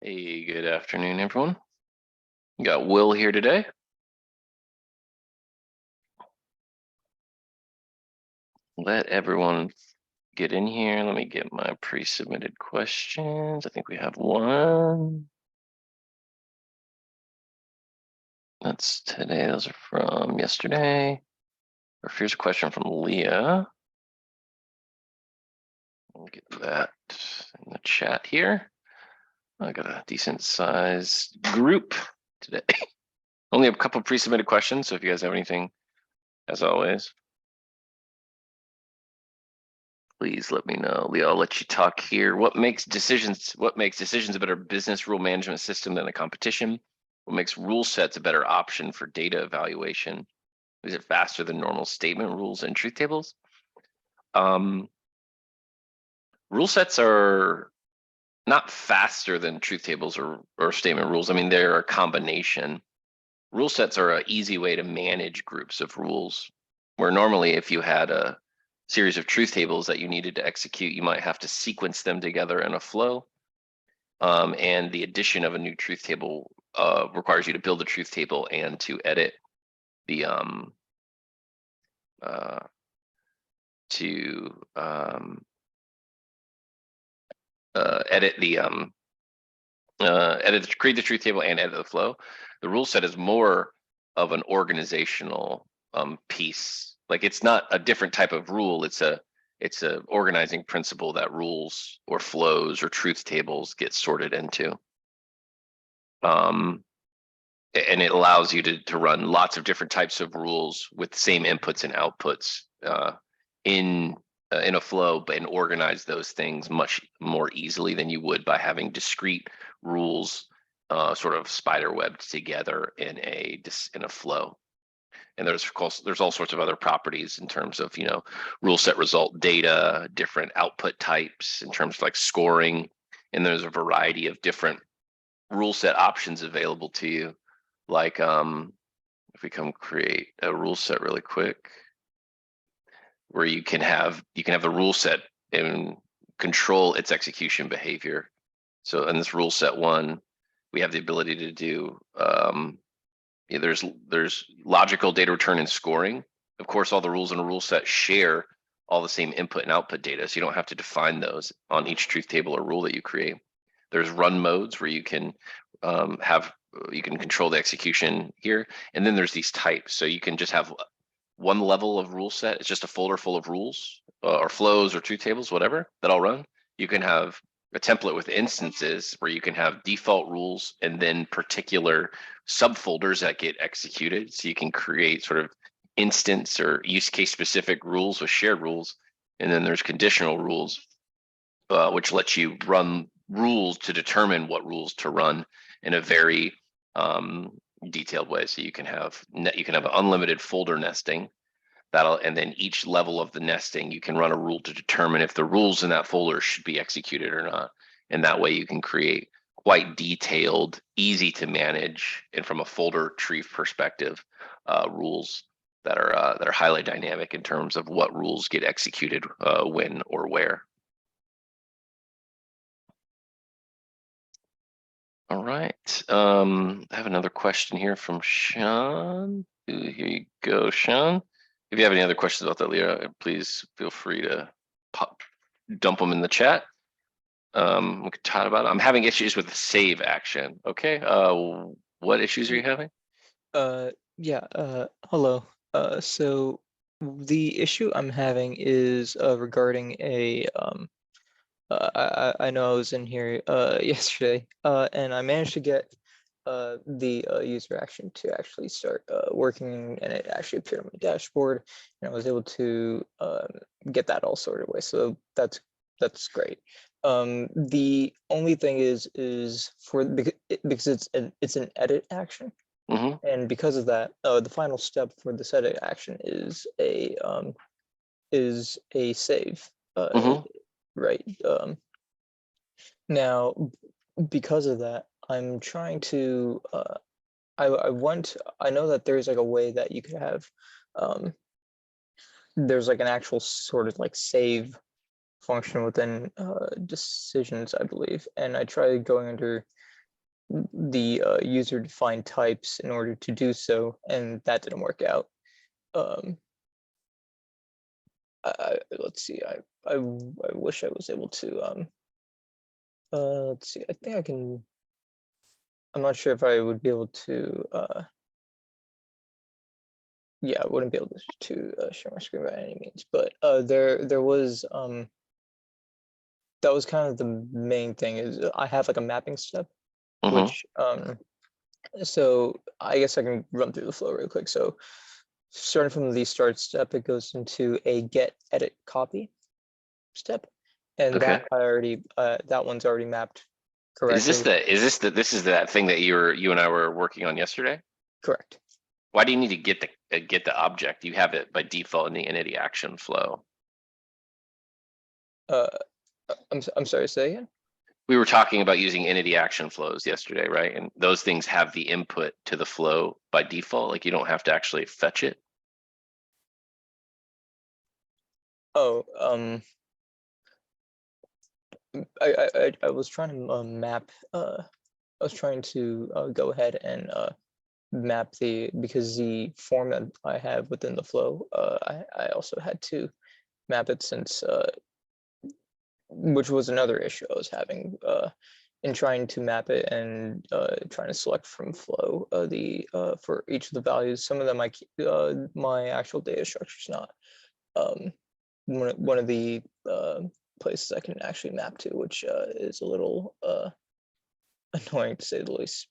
Hey, good afternoon, everyone. We got Will here today. Let everyone get in here. Let me get my pre-submitted questions. I think we have one. That's today. Those are from yesterday. Or here's a question from Leah. I'll get that in the chat here. I got a decent sized group today. Only a couple pre-submitted questions, so if you guys have anything, as always, please let me know. Leah, I'll let you talk here. What makes decisions a better business rule management system than a competition? What makes rule sets a better option for data evaluation? Is it faster than normal statement rules and truth tables? Rule sets are not faster than truth tables or statement rules. I mean, they're a combination. Rule sets are an easy way to manage groups of rules, where normally if you had a series of truth tables that you needed to execute, you might have to sequence them together in a flow. And the addition of a new truth table requires you to build a truth table and to edit the create the truth table and edit the flow. The rule set is more of an organizational piece. Like, it's not a different type of rule. It's a organizing principle that rules or flows or truth tables get sorted into. And it allows you to run lots of different types of rules with the same inputs and outputs in a flow, and organize those things much more easily than you would by having discrete rules sort of spider webbed together in a flow. And there's all sorts of other properties in terms of, rule set result data, different output types in terms of like scoring, and there's a variety of different rule set options available to you. Like if we come create a rule set really quick, where you can have the rule set and control its execution behavior. So in this rule set one, we have the ability to do there's logical data return and scoring. Of course, all the rules in a rule set share all the same input and output data, so you don't have to define those on each truth table or rule that you create. There's run modes where you can control the execution here, and then there's these types. So you can just have one level of rule set. It's just a folder full of rules or flows or truth tables, whatever, that I'll run. You can have a template with instances where you can have default rules and then particular subfolders that get executed. So you can create sort of instance or use case specific rules with shared rules. And then there's conditional rules, which lets you run rules to determine what rules to run in a very detailed way. So you can have unlimited folder nesting, and then each level of the nesting, you can run a rule to determine if the rules in that folder should be executed or not. And that way you can create quite detailed, easy to manage, and from a folder tree perspective, rules that are highly dynamic in terms of what rules get executed when or where. All right, I have another question here from Sean. Here you go, Sean. If you have any other questions about that, Leah, please feel free to dump them in the chat. We could talk about it. I'm having issues with the save action. Okay, what issues are you having? Hello. So the issue I'm having is regarding a I know I was in here yesterday, and I managed to get the user action to actually start working, and it actually appeared on my dashboard, and I was able to get that all sorted away. So that's great. The only thing is because it's an edit action, and because of that, the final step for this edit action is a save. Right. Now, because of that, I'm trying to I know that there's like a way that you could have there's like an actual sort of like save function within decisions, I believe, and I tried going under the user defined types in order to do so, and that didn't work out. Let's see. I wish I was able to. Let's see. I think I can. I'm not sure if I would be able to. Yeah, I wouldn't be able to share my screen by any means, but there was that was kind of the main thing. Is I have like a mapping step, Mhm. which so I guess I can run through the flow real quick. So starting from the start step, it goes into a get edit copy step, and Okay. that I already that one's already mapped Is this correctly. this is that thing that you and I were working on yesterday? Correct. Why do you need to get the object? You have it by default in the entity action flow. Uh, I'm sorry. Say again. We were talking about using entity action flows yesterday, right? And those things have the input to the flow by default. Like you don't have to actually fetch it. Oh, I was trying to map. I was trying to go ahead and map because the form that I have within the flow, I also had to map it since which was another issue I was having in trying to map it and trying to select from flow for each of the values. Some of them my actual data structure is not one of the places I can actually map to, which is a little annoying to say the least.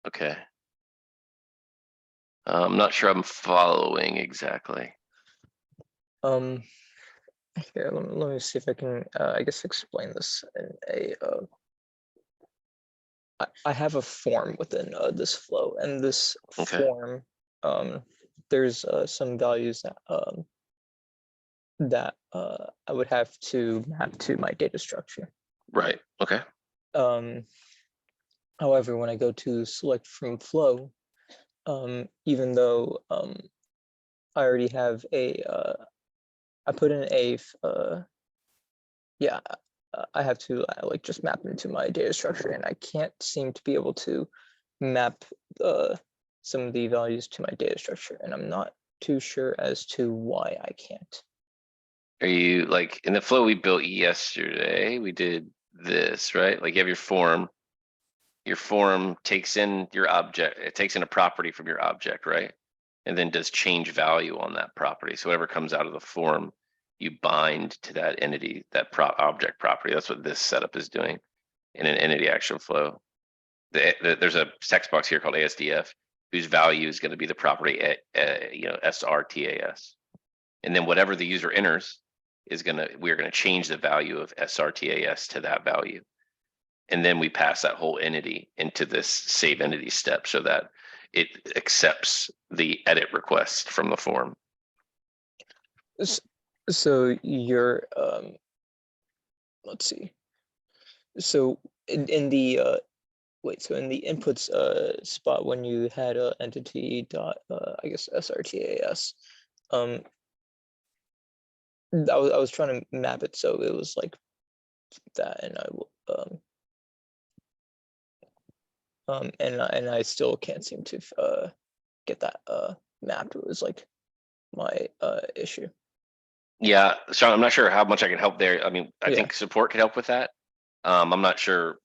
Okay. I'm not sure I'm following exactly. Um, Here, let me see if I can, I guess, explain this in a. I have a form within this flow, and this Okay. form, there's some values that I would have to map to my data structure. Right. Okay. Um, However, when I go to select from flow, even though I already have I put in yeah, I have to like just map into my data structure, and I can't seem to be able to map some of the values to my data structure, and I'm not too sure as to why I can't. Are you like in the flow we built yesterday? We did this, right? Like you have your form. Your form takes in your object, it takes in a property from your object, right? And then does change value on that property. So whatever comes out of the form, you bind to that entity, that object property. That's what this setup is doing in an entity action flow. There's a text box here called ASDF, whose value is going to be the property SRTAS. And then whatever the user enters we're going to change the value of SRTAS to that value. And then we pass that whole entity into this save entity step so that it accepts the edit request from the form. So you're let's see. So in the wait, so in the inputs spot when you had entity dot I guess SRTAS, um I was trying to map it so it was like that, and and I still can't seem to get that mapped. It was like my issue. Yeah, so I'm not sure how much I can help there. I mean, I Yeah, think support could help with that. I'm not sure.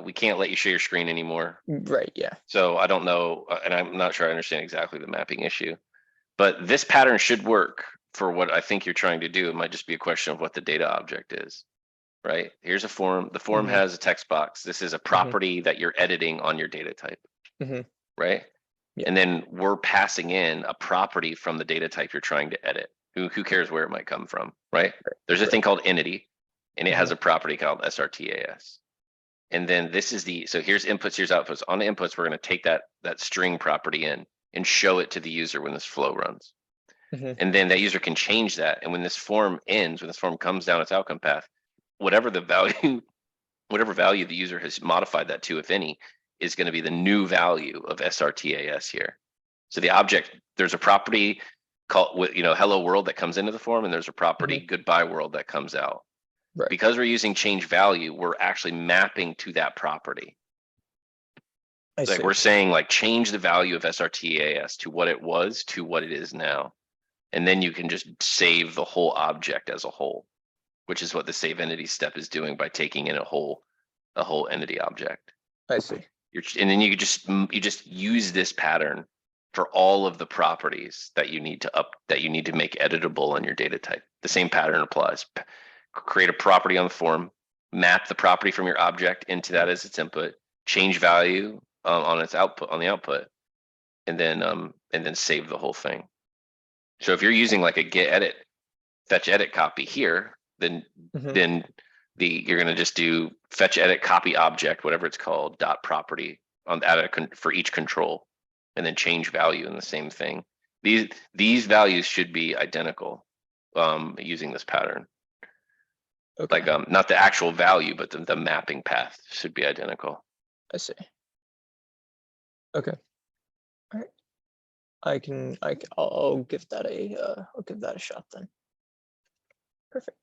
We can't let you share your screen anymore. right. Yeah. So I don't know, and I'm not sure I understand exactly the mapping issue. But this pattern should work for what I think you're trying to do. It might just be a question of what the data object is, right? Here's a form. The form Mm-hmm. has a text box. This is a Mm-hmm. property that you're editing on your data type, Mm-hmm. right? Yeah. And then we're passing in a property from the data type you're trying to edit. Who cares where it might come from, right? There's a thing Right. called entity, and it has Mm-hmm. a property called SRTAS. And then this is so here's inputs, here's outputs. On the inputs, we're going to take that string property in and show it to the user when this flow runs. Mm-hmm. And then that user can change that. And when this form ends, when this form comes down its outcome path, whatever the value, whatever value the user has modified that to, if any, is going to be the new value of SRTAS here. So the object, there's a property called hello world that comes into the form, and there's a property Mm-hmm. goodbye world that comes out. Right. Because we're using change value, we're actually mapping to that property. I Like see. we're saying like change the value of SRTAS to what it was to what it is now. And then you can just save the whole object as a whole, which is what the save entity step is doing by taking in a whole entity object. I see. And then you just use this pattern for all of the properties that you need to make editable on your data type. The same pattern applies. Create a property on the form, map the property from your object into that as its input, change value on its output on the output, and then save the whole thing. So if you're using like a get edit, fetch edit copy here, then you're gonna just do fetch edit copy object, whatever it's called, dot property on that for each control, and then change value in the same thing. These values should be identical using this pattern. Okay. Like not the actual value, but the mapping path should be identical. I see. Okay. All right. I'll give that a shot then. Perfect.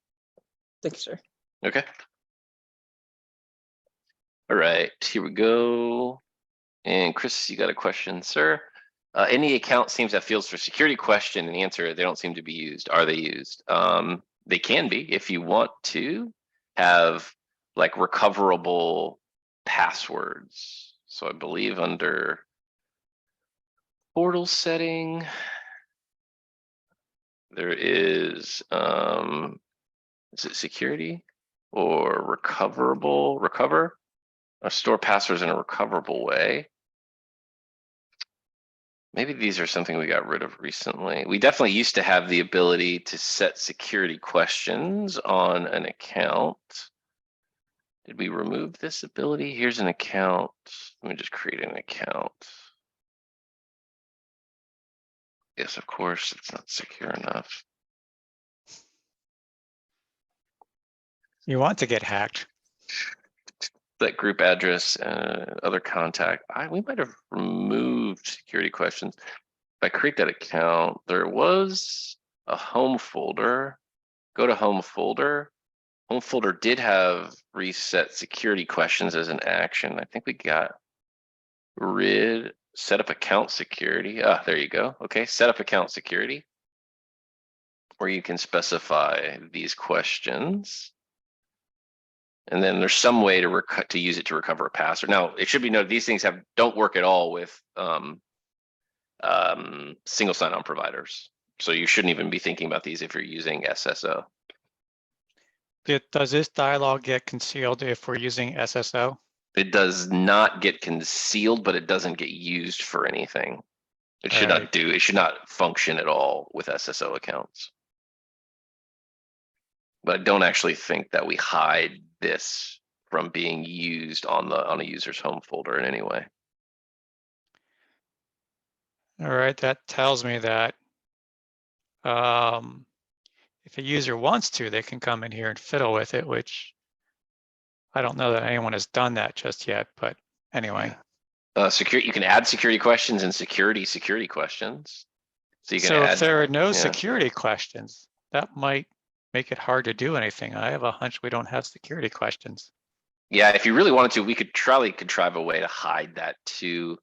Thank you, sir. Okay. All right, here we go. And Chris, you got a question, sir? Any account seems to have fields for security question and answer. They don't seem to be used. Are they used? They can be if you want to have like recoverable passwords. So I believe under portal setting, there is it security or recover? Store passwords in a recoverable way. Maybe these are something we got rid of recently. We definitely used to have the ability to set security questions on an account. Did we remove this ability? Here's an account. Let me just create an account. Yes, of course, it's not secure enough. You want to get hacked. That group address, other contact. We might have removed security questions. If I create that account, there was a home folder. Go to home folder. Home folder did have reset security questions as an action. I think we got set up account security. There you go. Okay, set up account security, where you can specify these questions. And then there's some way to use it to recover a password. Now, it should be noted these things don't work at all with single sign-on providers. So you shouldn't even be thinking about these if you're using SSO. Does this dialog get concealed if we're using SSO? It does not get concealed, but it doesn't get used for anything. It should it should not function at all with SSO accounts. But I don't actually think that we hide this from being used on a user's home folder in any way. All right, that tells me that if a user wants to, they can come in here and fiddle with it, which I don't know that anyone has done that just yet, but anyway. You can add security questions and security questions. So you can if there are no security questions, that might make it hard to do anything. I have a hunch we don't have security questions. Yeah, if you really wanted to, we could try contrive a way to hide that too.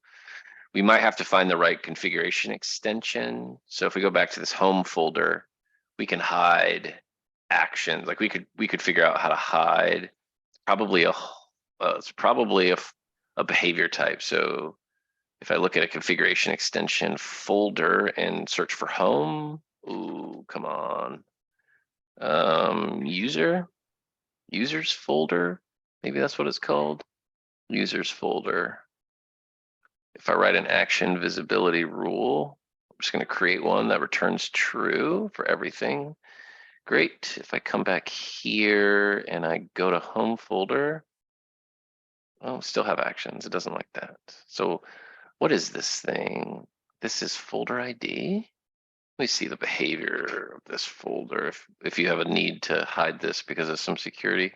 We might have to find the right configuration extension. So if we go back to this home folder, we can hide actions. Like we could figure out how to hide it's probably a behavior type. So if I look at a configuration extension folder and search for home, ooh, come on. Users folder, maybe that's what it's called. Users folder. If I write an action visibility rule, I'm just going to create one that returns true for everything. Great. If I come back here and I go to home folder, oh, still have actions. It doesn't like that. So what is this thing? This is folder ID. Let me see the behavior of this folder. If you have a need to hide this because of some security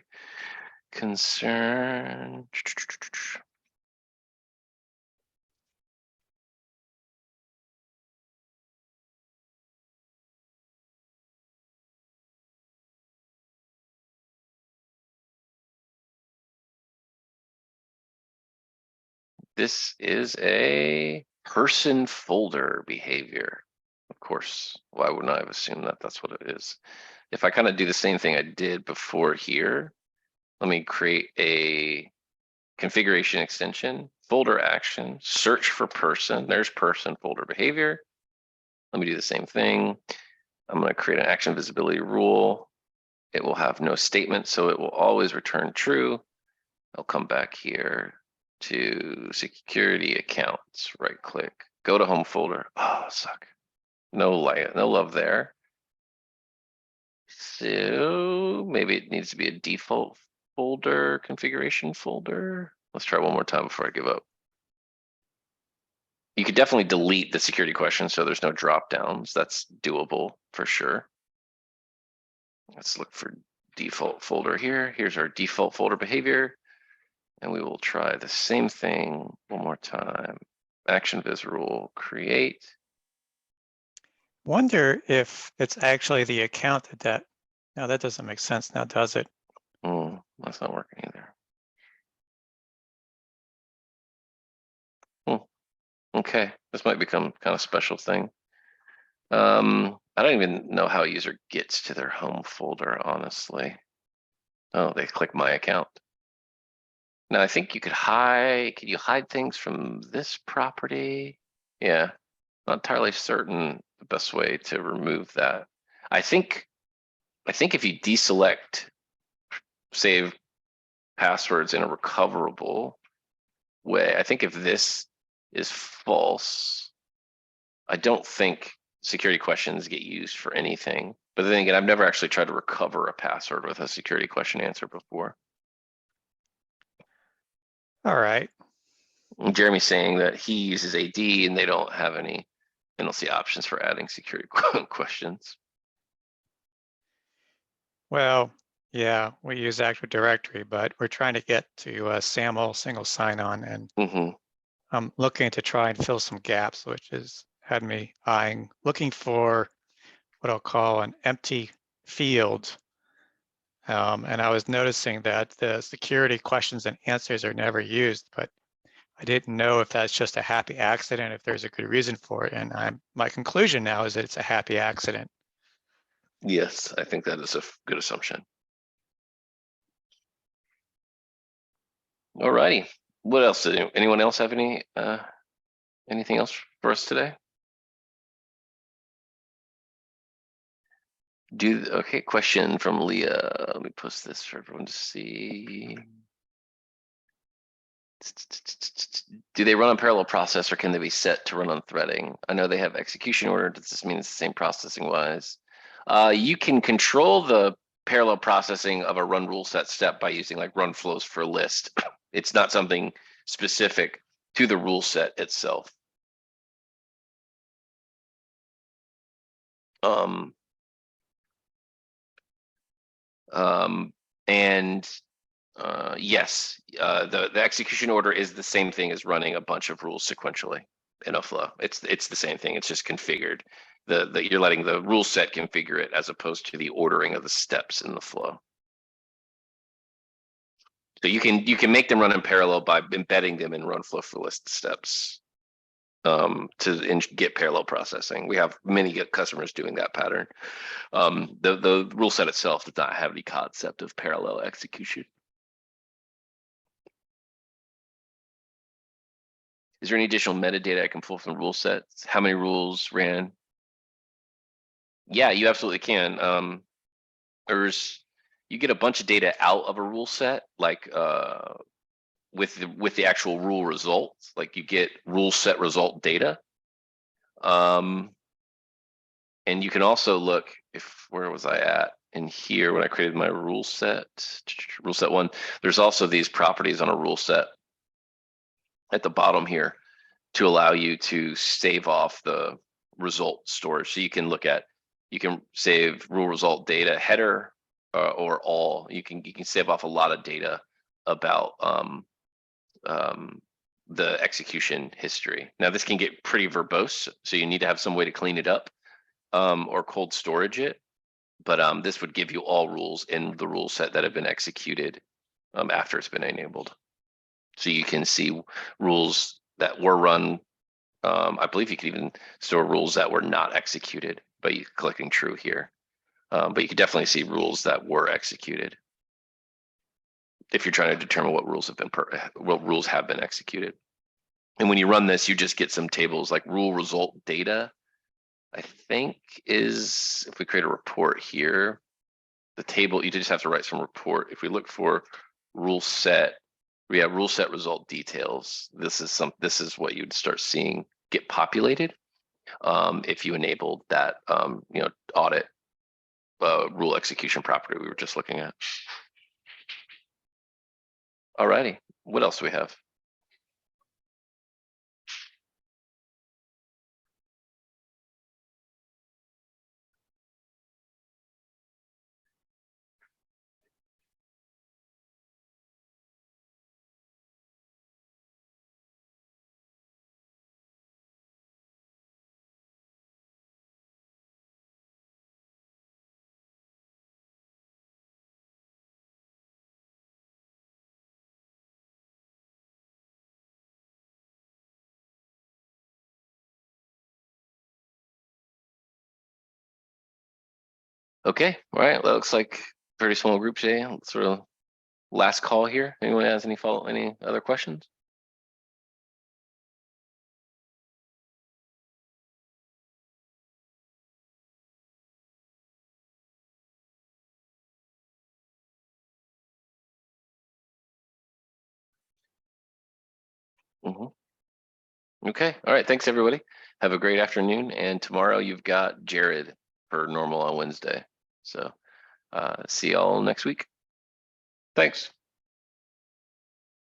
concern. this is a person folder behavior. Of course, why wouldn't I have assumed that that's what it is? If I kind of do the same thing I did before here, let me create a configuration extension, folder action, search for person. There's person folder behavior. Let me do the same thing. I'm going to create an action visibility rule. It will have no statement, so it will always return true. I'll come back here to security accounts, right click, go to home folder. Oh, suck. No light, no love there. So maybe it needs to be a default folder, configuration folder. Let's try one more time before I give up. You could definitely delete the security question so there's no drop downs. That's doable for sure. Let's look for default folder here. Here's our default folder behavior. And we will try the same thing one more time. Action vis rule, create. Wonder if it's actually the account that, no, that doesn't make sense now, does it? That's not working either. Okay, this might become kind of special thing. I don't even know how a user gets to their home folder, honestly. Oh, they click my account. Now I think you could hide, can you hide things from this property? Yeah, not entirely certain the best way to remove that. I think if you deselect save passwords in a recoverable way, I think if this is false, I don't think security questions get used for anything. But then again, I've never actually tried to recover a password with a security question answer before. All right. Jeremy's saying that he uses AD and they don't have any, they don't see options for adding security questions. Well, yeah, we use Active Directory, but we're trying to get to SAML single sign-on, and I'm looking to try and fill some gaps, which has had me looking for what I'll call an empty field. And I was noticing that the security questions and answers are never used, but I didn't know if that's just a happy accident, if there's a good reason for it. And my conclusion now is that it's a happy accident. Yes, I think that is a good assumption. All righty. What else? Anyone else have anything else for us today? Okay, question from Leah. Let me post this for everyone to see. Do they run on parallel process or can they be set to run on threading? I know they have execution order. Does this mean it's the same processing wise? You can control the parallel processing of a run rule set step by using like run flows for list. It's not something specific to the rule set itself. Yes, the execution order is the same thing as running a bunch of rules sequentially in a flow. It's the same thing. It's just configured. You're letting the rule set configure it as opposed to the ordering of the steps in the flow. So you can make them run in parallel by embedding them in run flow for list steps to get parallel processing. We have many customers doing that pattern. The rule set itself does not have the concept of parallel execution. Is there any additional metadata I can pull from the rule sets? How many rules ran? Yeah, you absolutely can. You get a bunch of data out of a rule set, like with the actual rule results. Like you get rule set result data. And you can also look where was I at in here when I created my rule set one. There's also these properties on a rule set at the bottom here to allow you to save off the result storage. So you can save rule result data header or all. You can save off a lot of data about the execution history. Now this can get pretty verbose, so you need to have some way to clean it up or cold storage it. But this would give you all rules in the rule set that have been executed after it's been enabled. So you can see rules that were run. I believe you can even store rules that were not executed by you clicking true here. But you can definitely see rules that were executed if you're trying to determine what rules have been executed. And when you run this, you just get some tables like rule result data. I think is, if we create a report here, the table, you just have to write some report. If we look for rule set, we have rule set result details. This is what you'd start seeing get populated if you enabled that audit rule execution property we were just looking at. Alrighty, what else do we have? Okay, all right, that looks like pretty small group, Jay. Sort of last call here. Anyone has any other questions? Okay, all right, thanks everybody. Have a great afternoon, and tomorrow you've got Jared for normal on Wednesday. So see y'all next week. Thanks.